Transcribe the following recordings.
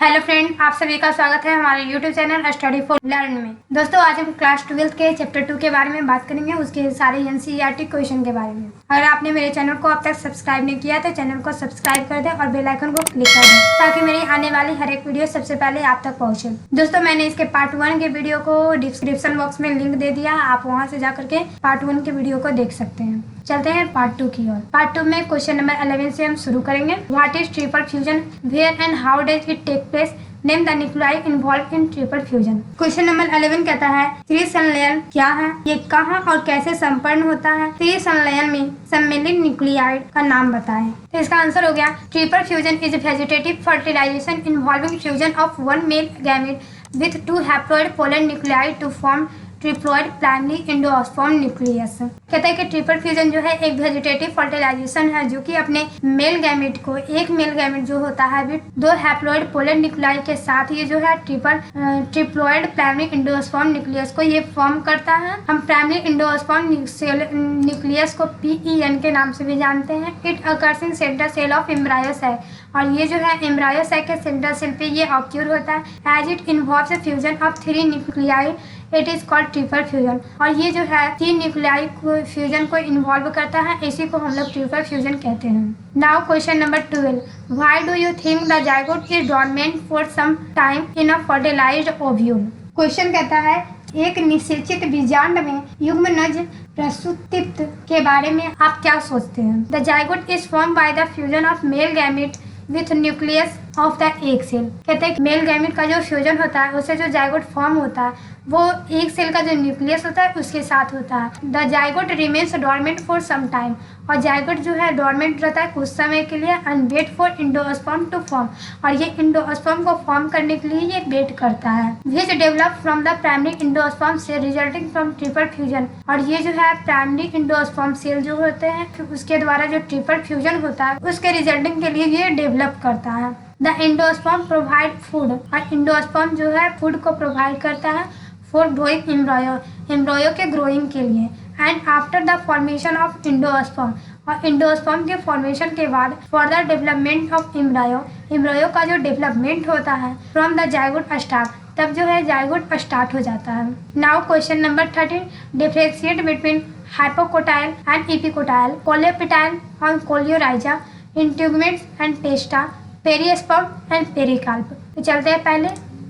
Hello friend, आप सभी का स्वागत है हमारे YouTube channel study for learn में। दोस्तों, आज हम क्लास 12 के चैप्टर 2 के बारे में बात करेंगे, उसके सारे एनसीईआरटी क्वेश्चन के बारे में। अगर आपने मेरे चैनल को अब तक सब्सक्राइब नहीं किया तो चैनल को सब्सक्राइब कर दें और बेल आइकन को क्लिक कर दें ताकि मेरी आने वाली हर एक वीडियो सबसे पहले आप तक पहुँचे। दोस्तों, मैंने इसके पार्ट 1 के वीडियो को डिस्क्रिप्शन बॉक्स में लिंक दे दिया, आप वहाँ से जाकर के पार्ट 1 के वीडियो को देख सकते हैं। चलते हैं पार्ट 2 की ओर। पार्ट 2 में क्वेश्चन नंबर 11 से हम शुरू करेंगे। What is triple fusion, where and how does it take place, name the nuclei involve in triple fusion. Question number 11 कहता है त्रिसंलयन क्या है, ये कहाँ और कैसे संपन्न होता है, त्रिसंलयन में सम्मिलित न्यूक्लियाइड का नाम बताएं। तो इसका आंसर हो गया triple fusion is vegetative fertilization involving fusion of one male gamete with 2 haploid polar nuclei to form triploid primary endosperm nucleus. कहता है कि ट्रिपल फ्यूजन जो है एक वेजिटेटिव फर्टिलाइजेशन है जो कि अपने मेल गैमेट को, एक मेल गैमेट जो होता है विद 2 हैप्लॉइड पोलर न्यूक्लियाई के साथ ये जो है ट्रिप्लॉइड प्राइमरी एंडोस्पर्म न्यूक्लियस को ये फॉर्म करता है। हम प्राइमरी एंडोस्पर्म न्यूक्लियस को PEN के नाम से भी जानते हैं। It occurs in central cell of embryo sac, और ये जो है एम्ब्रायो सैक के सेंट्रल सेल पे ये ऑक्यूर होता है। As it involves fusion of 3 nuclei it is called triple fusion, और ये जो है 3 न्यूक्लियाई फ्यूजन को इन्वॉल्व करता है, इसी को हम लोग ट्रिपल फ्यूजन कहते हैं। Now question number 12, why do you think the zygote is dormant for some time in a fertilized ovule. Question कहता है एक निषेचित बीजांड में युग्मनज प्रसूतित के बारे में आप क्या सोचते हैं। The zygote is form by the fusion of male gamete with nucleus of the egg cell. कहते हैं मेल गैमेट का जो फ्यूजन होता है उससे जो जाइगोट फॉर्म होता है वो एक सेल का जो न्यूक्लियस होता है उसके साथ होता है। The zygote remains dormant for some time, और जाइगोट जो है डोरमेंट रहता है कुछ समय के लिए, and wait for endosperm to form, और ये एंडोस्पर्म को फॉर्म करने के लिए ये वेट करता है। Which develop from the primary endosperm cell resulting from triple fusion, और ये जो है प्राइमरी एंडोस्पर्म सेल जो होते हैं उसके द्वारा जो ट्रिपल फ्यूजन होता है उसके रिजल्टिंग के लिए ये डेवलप करता है। द एंडोस्पर्म प्रोवाइड फूड, और एंडोस्पर्म जो है फूड को प्रोवाइड करता है फॉर ग्रोइंग एम्ब्रायो, एम्ब्रायो के ग्रोइंग के लिए। And after the formation of endosperm, और एंडोस्पर्म के फॉर्मेशन के बाद further development of embryo, embryo का जो डेवलपमेंट होता है फ्रॉम द जाइगोट स्टार्ट, तब जो है जाइगोट स्टार्ट हो जाता है। Now question number 13, differentiate between hypocotyl and epicotyl, coleoptile और coleorhiza, integuments and testa, perisperm and pericarp. तो चलते हैं पहले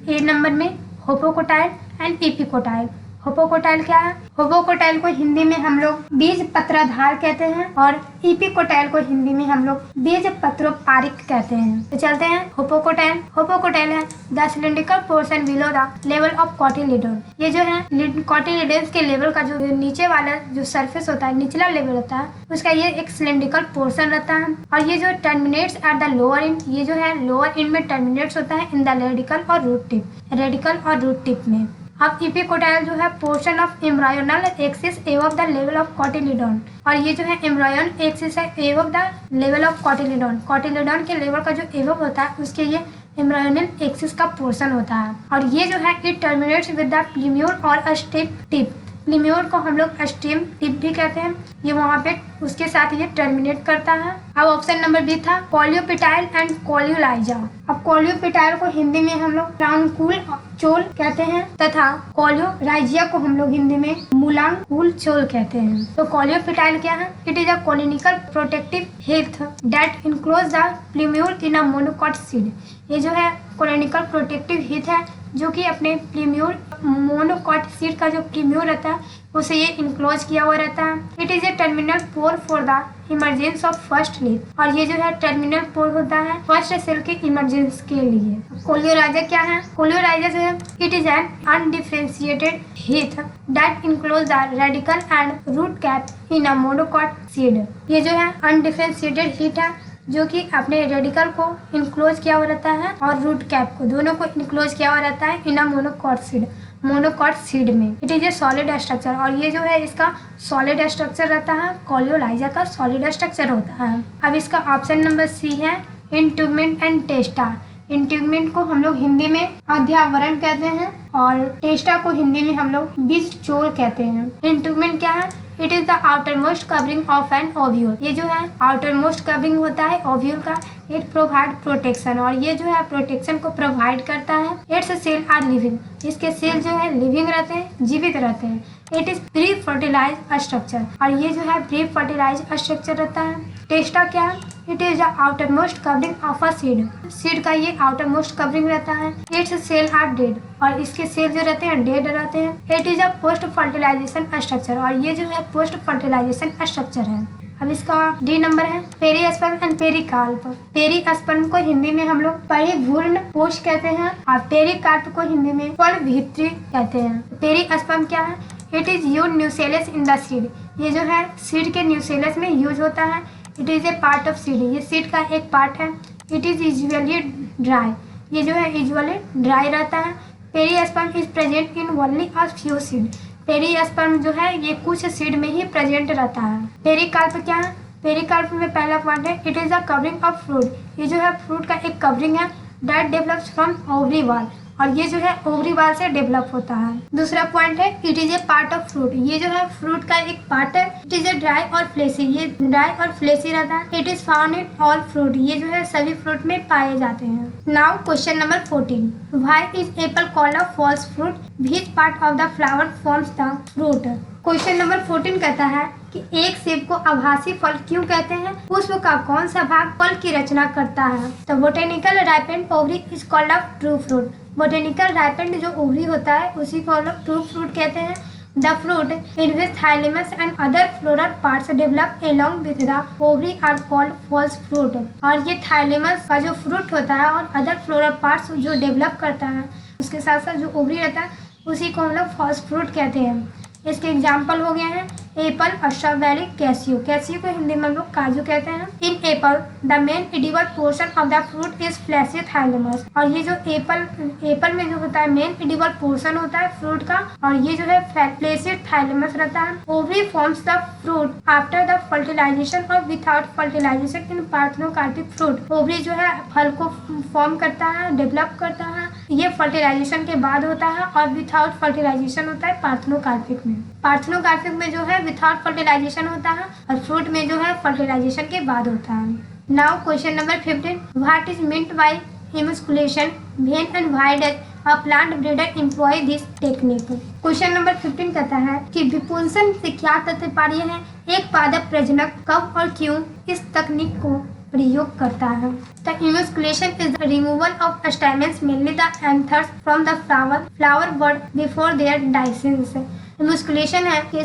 ए नंबर में होपोकोटाइल एंड एपिकोटाइल। होपोकोटाइल क्या है? होपोकोटाइल को हिंदी में हम लोग बीज पत्राधार कहते हैं, और एपिकोटाइल को हिंदी में हम लोग बीज पत्रोपारिक कहते हैं। तो चलते हैं होपोकोटाइल। होपोकोटाइल है the cylindrical portion below the level of cotyledon. ये जो है कोटिलिडोन के लेवल का जो नीचे वाला जो सरफेस होता है, निचला लेवल होता है, उसका ये एक सिलिंड्रिकल पोर्शन रहता है, और ये जो terminates at the lower end, ये जो है लोअर एंड में टर्मिनेट्स होता है इन द रेडिकल और रूट टिप, रेडिकल और रूट टिप में। अब एपिकोटाइल जो है portion of embryonal axis above the level of cotyledon, और ये जो है एम्ब्रायोन एक्सिस है above the level of cotyledon, cotyledon के लेवल का जो एबव होता है उसके ये एम्ब्रायोनल एक्सिस का पोर्शन होता है। और ये जो है इट टर्मिनेट्स विद द प्लीम्यूर और स्टेप टिप। प्लीम्यूर को हम लोग स्टेम टिप भी कहते हैं, ये वहाँ पे उसके साथ ये टर्मिनेट करता है। अब ऑप्शन नंबर बी था कोलियोपिटाइल एंड कोलियोलाइजा। अब कोलियोपिटाइल को हिंदी में हम लोग ट्रांकुल चोल कहते हैं, तथा कोलियोराइजिया को हम लोग हिंदी में मूलांकुल चोल कहते हैं। तो कोलियोपिटाइल क्या है? It is a conical protective sheath that enclose the plumule in a monocot seed. ये जो है कोलिनिकल प्रोटेक्टिव हित है जो कि अपने प्लीम्यूर मोनोकॉट सीड का जो प्लीम्यूर रहता है उसे ये इनक्लोज किया हुआ रहता है। It is a terminal pore for the emergence of first leaf, और ये जो है टर्मिनल पोर होता है फर्स्ट सेल के इमरजेंस के लिए। कोलियोराइजा क्या है? कोलियोराइजा जो है it is an undifferentiated sheath that enclose the radicle and root cap in a monocot seed. ये जो है अनडिफरेंशिएटेड हीथ है जो कि अपने रेडिकल को इनक्लोज किया हुआ रहता है और रूट कैप को, दोनों को इनक्लोज किया हुआ रहता है in a monocot seed, monocot seed में। It is a solid structure, और ये जो है इसका सॉलिड स्ट्रक्चर रहता है, कोलियोलाइजा का सॉलिड स्ट्रक्चर होता है। अब इसका ऑप्शन नंबर सी है इंट्यूगमेंट एंड टेस्टा। इंट्यूगमेंट को हम लोग हिंदी में अध्यावरण कहते हैं, और टेस्टा को हिंदी में हम लोग बीज चोल कहते हैं। इंट्यूगमेंट क्या है? It is the outer most covering of an ovule. ये जो है आउटर मोस्ट कवरिंग होता है ओव्यूल का। इट प्रोवाइड प्रोटेक्शन, और ये जो है प्रोटेक्शन को प्रोवाइड करता है। इट्स सेल आर लिविंग, इसके सेल जो है लिविंग रहते हैं, जीवित रहते हैं। It is pre fertilize structure, और ये जो है प्री फर्टिलाइज स्ट्रक्चर रहता है। टेस्टा क्या है? It is the outer most covering of a seed, seed का ये आउटर मोस्ट कवरिंग रहता है। इट्स सेल आर डेड, और इसके सेल जो रहते हैं डेड रहते हैं। It is a post fertilization structure, और ये जो है पोस्ट फर्टिलाइजेशन स्ट्रक्चर है। अब इसका डी नंबर है पेरिस्पर्म एंड पेरिकाल्प। पेरिस्पर्म को हिंदी में हम लोग परिभ्रूण कोश कहते हैं, और पेरिकाल्प को हिंदी में फलभित्री कहते हैं। पेरिस्पर्म क्या है? It is use nucellus in the seed, ये जो है सीड के न्यूसेलस में यूज होता है। It is a part of seed, ये सीड का एक पार्ट है। इट इज यूजुअली ड्राई, ये जो है यूजुअली ड्राई रहता है। Perisperm is present in only a few seed, perisperm जो है ये कुछ सीड में ही प्रेजेंट रहता है। पेरिकाल्प क्या है? पेरिकाल्प में पहला पॉइंट है it is a covering of fruit, ये जो है फ्रूट का एक कवरिंग है। That develops from ovary wall, और ये जो है ओवरी वॉल से डेवलप होता है। दूसरा पॉइंट है it is a part of fruit, ये जो है फ्रूट का एक पार्ट है। इट इज ए ड्राई और फ्लेसी, ये ड्राई और फ्लेसी रहता है। It is found in all fruit, ये जो है सभी फ्रूट में पाए जाते हैं। Now question number 14, why is apple called a false fruit, which part of the flower forms the fruit. Question number 14 कहता है कि एक सेब को आभासी फल क्यों कहते हैं, पुष्प का कौन सा भाग फल की रचना करता है। तो botanical ripened ovary is called a true fruit, botanical ripened जो ओवरी होता है उसी को हम लोग ट्रू फ्रूट कहते हैं। The fruit in which thalamus and other floral parts develop along with the ovary are called false fruit, और ये थाइलेमस का जो फ्रूट होता है और अदर फ्लोरल पार्ट्स जो डेवलप करता है उसके साथ साथ जो ओवरी रहता है उसी को हम लोग फॉल्स फ्रूट कहते हैं। इसके एग्जाम्पल हो गए हैं एप्पल, स्ट्रॉबेरी, कैसियो। कैसियो को हिंदी में हम लोग काजू कहते हैं। In apple the main edible portion of the fruit is fleshy thalamus, और ये जो एप्पल में जो होता है मेन एडिबल पोर्शन होता है फ्रूट का, और ये जो है फ्लैशी थाइलेमस रहता है। Ovary forms the fruit after the fertilization और without fertilization in parthenocarpic fruit. Ovary जो है फल को फॉर्म करता है, डेवलप करता है, ये फर्टिलाइजेशन के बाद होता है, और विदाउट फर्टिलाइजेशन होता है पार्थेनोकार्पिक में। पार्थेनोकार्पिक में जो है विदाउट फर्टिलाइजेशन होता है, और फ्रूट में जो है फर्टिलाइजेशन के बाद होता है। Now question number 15, what is meant by emasculation when and why does a plant breeder employ this technique. Question number 15 कहता है कि विपुंसन से क्या तात्पर्य है, एक पादप प्रजनक कब और क्यों इस तकनीक को प्रयोग करता है। The emasculation is the removal of stamens, mainly the anthers, from the flower bud before their dehiscence। इमस्कुलेशन है कि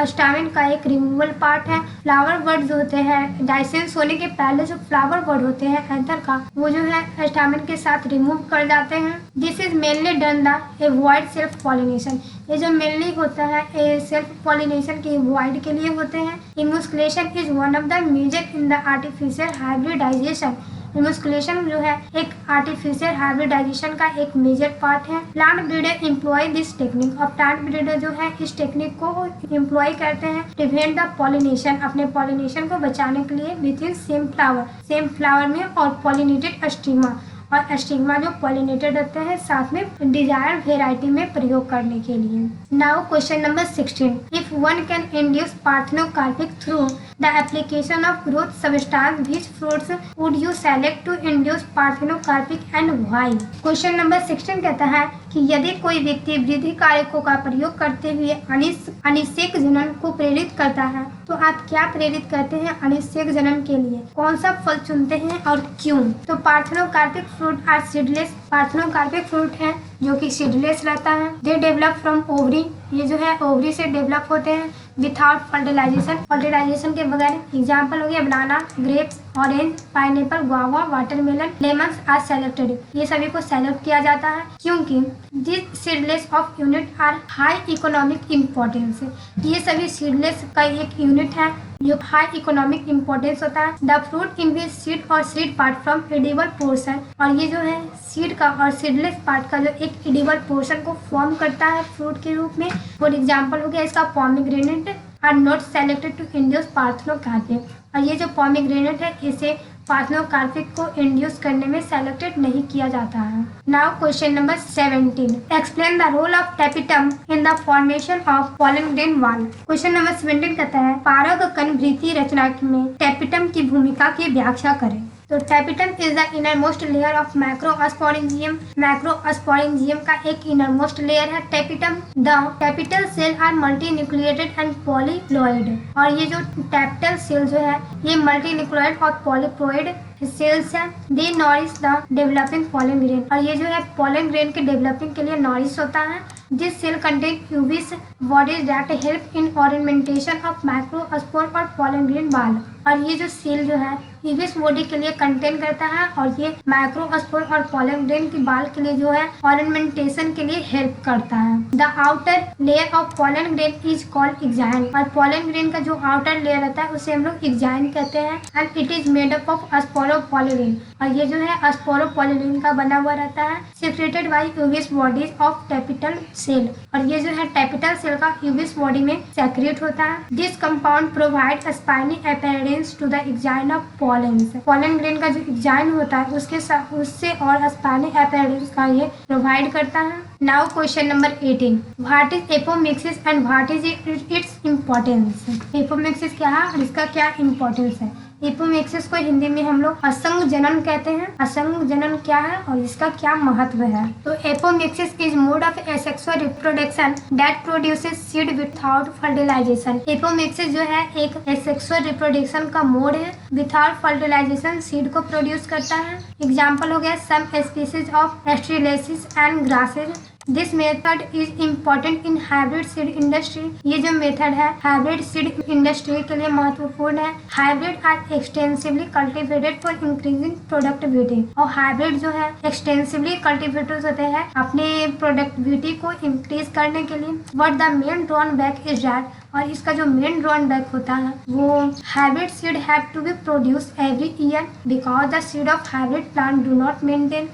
स्टामेन का एक रिमूवल पार्ट है। फ्लावर बर्ड जो होते हैं डाइसेंस होने के पहले जो फ्लावर बर्ड होते हैं एंथर का, वो जो है स्टामेन के साथ रिमूव कर जाते हैं। This is mainly done the avoid self pollination, ये जो मेनली होता है सेल्फ पॉलिनेशन के एवॉइड के लिए होते हैं। Emasculation is one of the major in the artificial hybridisation, emasculation जो है एक आर्टिफिशियल हाइब्रिडाइजेशन का एक मेजर पार्ट है। Plant breeder employ this technique, और प्लांट ब्रीडर जो है इस टेक्निक को एम्प्लॉय करते हैं प्रिवेंट द पॉलिनेशन, अपने पॉलिनेशन को बचाने के लिए विद इन सेम फ्लावर में, और पॉलिनेटेड स्टिग्मा, और स्टिग्मा जो पॉलिनेटेड रहते हैं साथ में डिजायर्ड वेराइटी में प्रयोग करने के लिए। Now question number 16, if one can induce parthenocarpic through the application of growth substance which fruits would you select to induce parthenocarpic and why. Question number 16 कहता है कि यदि कोई व्यक्ति वृद्धि कारकों का प्रयोग करते हुए अनिषेक जनन को प्रेरित करता है तो आप क्या प्रेरित करते हैं अनिषेक जनन के लिए, कौन सा फल चुनते हैं और क्यों। तो parthenocarpic fruit are seedless, parthenocarpic fruit है जो कि सीडलेस रहता है। दे डेवलप फ्रॉम ओवरी, ये जो है ओवरी से डेवलप होते हैं विदाउट फर्टिलाइजेशन, फर्टिलाइजेशन के बगैर। एग्जाम्पल हो गया banana, grapes, orange, pineapple, guava, watermelon, lemons are selected, ये सभी को सेलेक्ट किया जाता है क्योंकि this seedless of unit are high economic importance, ये सभी सीडलेस का एक यूनिट है जो हाई इकोनॉमिक इम्पोर्टेंस होता है। The fruit in which seed और seed part from edible portion, और ये जो है सीड का और सीडलेस पार्ट का जो एक एडिबल पोर्शन को फॉर्म करता है फ्रूट के रूप में। फॉर एग्जाम्पल हो गया इसका pomegranate are not selected to induce parthenocarpic, और ये जो पोमीग्रेनेट है इसे पार्थेनोकार्पिक को इंड्यूस करने में सेलेक्टेड नहीं किया जाता है। Now question number 17, explain the role of tapetum in the formation of pollen grain wall. Question number 17 कहता है पारक कण वृत्ति रचना में टेपिटम की भूमिका की व्याख्या करें। तो tapetum is the innermost layer of macrosporangium. Macrosporangium का एक इनरमोस्ट लेयर है tapetum. The tapetal cell are multinucleated and polyploid. और ये जो टेपिटल सेल जो है ये मल्टीन्यूक्लिएटेड और पॉलीप्लॉइड सेल्स है। They nourish the developing pollen grain. और ये जो है पॉलन ग्रेन के डेवलपिंग के लिए नॉरिश होता है। दिस सेल कंटेन यूविस bodies that help in ornamentation of microspore और पॉलन ग्रेन बाल। और ये जो सेल जो है यूविस बॉडी के लिए कंटेन करता है और ये माइक्रोस्पोर और पॉलन ग्रेन की बाल के लिए जो है ऑर्नामेंटेशन के लिए हेल्प करता है। The outer layer of pollen grain is called exine. और पॉलन ग्रेन का जो आउटर लेयर रहता है उसे हम लोग एक्साइन कहते हैं। And it is made up of sporopollenin. और ये जो है स्पोरोपोलिन का बना हुआ रहता है। सेक्रेटेड बाय यूविस बॉडीज ऑफ टेपिटल सेल। और ये जो है टेपिटल सेल का यूविस बॉडी में सेक्रेट होता है। This compound provide spiny appearance to the exine of pollen grain का जो एक्साइन होता है उससे और स्पाइनी अपीयरेंस का ये प्रोवाइड करता है। Now question number 18, what is apomixis and what is its importance. Apomixis क्या है और इसका क्या इम्पोर्टेंस है। एपोमिक्सिस को हिंदी में हम लोग असंग जनन कहते हैं। असंग जनन क्या है और इसका क्या महत्व है। तो apomixis is mode of asexual reproduction that produces seed without fertilization. Apomixis जो है एक एसेक्सुअल रिप्रोडक्शन का मोड है। विदाउट फर्टिलाइजेशन सीड को प्रोड्यूस करता है। एग्जाम्पल हो गया some species of Asteraceae and grasses. This method is important in hybrid seed industry. ये जो मेथड है हाइब्रिड सीड इंडस्ट्री के लिए महत्वपूर्ण है। Hybrid are extensively cultivated for increasing productivity. और हाइब्रिड जो है एक्सटेंसिवली कल्टिवेटेड होते हैं अपने प्रोडक्टिविटी को इंक्रीज करने के लिए। But the main drawback is that, और इसका जो मेन ड्रॉबैक होता है वो hybrid seed have to be produce every year because the seed of hybrid plant do not maintain.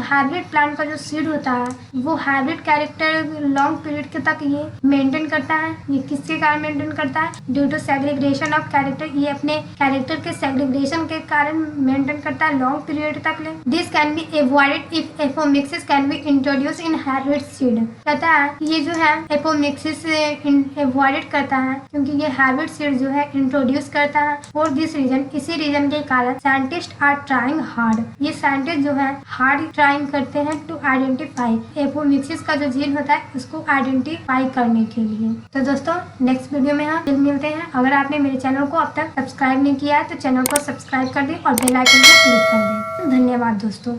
Hybrid plant का जो सीड होता है वो हाइब्रिड कैरेक्टर लॉन्ग पीरियड के तक ये मेंटेन करता है। ये किसके कारण मेंटेन करता है, due to segregation of character. ये अपने कैरेक्टर के सेग्रीगेशन के कारण मेंटेन करता है लॉन्ग पीरियड तक ले। This can be avoided if apomixis can be introduce in hybrid seed. कहता है ये जो है एपोमिक्सिस एवॉइडेड करता है क्योंकि ये हाइब्रिड सीड जो है इंट्रोड्यूस करता है। फॉर दिस रीजन, इसी रीजन के कारण साइंटिस्ट आर ट्राइंग हार्ड। ये साइंटिस्ट जो है हार्ड ट्राइंग करते हैं टू आइडेंटिफाई एपोमिक्सिस का जो जीन होता है उसको आइडेंटिफाई करने के लिए। तो दोस्तों नेक्स्ट वीडियो में हम फिर मिलते हैं। अगर आपने मेरे चैनल को अब तक सब्सक्राइब नहीं किया है तो चैनल को सब्सक्राइब कर दें और बेल आइकन को क्लिक कर दें। धन्यवाद दोस्तों।